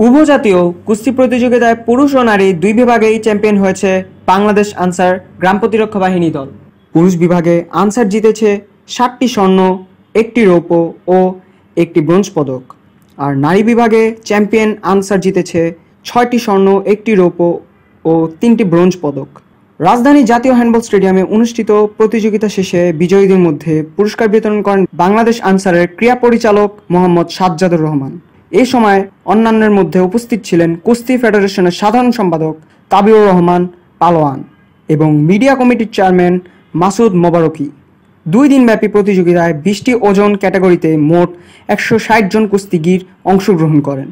উভজাতীয় কুস্তি প্রতিযোগিতায় পুরুষ ও নারী দুই বিভাগেই চ্যাম্পিয়ন হয়েছে বাংলাদেশ আনসার গ্রাম প্রতিরক্ষা বাহিনী দল। পুরুষ বিভাগে আনসার জিতেছে 7টি স্বর্ণ, 1টি রৌপ্য ও 1টি ব্রোঞ্জ পদক। আর নারী বিভাগে চ্যাম্পিয়ন আনসার জিতেছে 6টি স্বর্ণ, 1টি রৌপ্য ও 3টি ব্রোঞ্জ পদক। রাজধানী জাতীয় হ্যান্ডবল স্টেডিয়ামে অনুষ্ঠিত প্রতিযোগিতা শেষে বিজয়ীদের মধ্যে পুরস্কার বিতরণ করেন বাংলাদেশ আনসারের ক্রীড়া পরিচালক মোহাম্মদ সাজ্জাদুর রহমান। এই সময় অন্যান্যের মধ্যে উপস্থিত ছিলেন কুস্তি ফেডারেশনের সাধারণ সম্পাদক তাবিউর রহমান পালোয়ান এবং মিডিয়া কমিটির চেয়ারম্যান মাসুদ মোবারকি। 2 দিনব্যাপী প্রতিযোগিতায় 20টি ওজন ক্যাটাগরিতে মোট 160 জন কুস্তিগির অংশগ্রহণ করেন।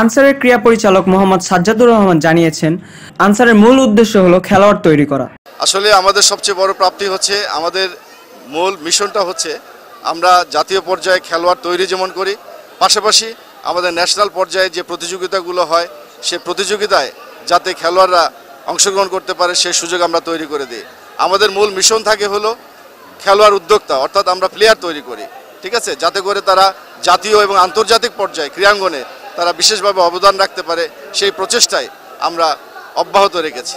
আনসারের ক্রীড়া পরিচালক মোহাম্মদ সাজ্জাদুর রহমান জানিয়েছেন, আনসারের মূল উদ্দেশ্য হলো খেলোয়াড় তৈরি করা। আসলে আমাদের সবচেয়ে বড় প্রাপ্তি হচ্ছে, আমাদের মূল মিশনটা হচ্ছে আমরা জাতীয় পর্যায়ে খেলোয়াড় তৈরি যেমন করি, পাশাপাশি আমাদের ন্যাশনাল পর্যায়ে যে প্রতিযোগিতাগুলো হয় সেই প্রতিযোগিতায় যাতে খেলোয়াড়রা অংশগ্রহণ করতে পারে সেই সুযোগ আমরা তৈরি করে দিই। আমাদের মূল মিশন থাকে হলো খেলোয়াড় উদ্যোক্তা, অর্থাৎ আমরা প্লেয়ার তৈরি করি, ঠিক আছে, যাতে করে তারা জাতীয় এবং আন্তর্জাতিক পর্যায়ে ক্রীড়াঙ্গনে তারা বিশেষভাবে অবদান রাখতে পারে, সেই প্রচেষ্টায় আমরা অব্যাহত রেখেছি।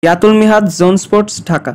ইয়াতুল মিহাদ, জোন স্পোর্টস, ঢাকা।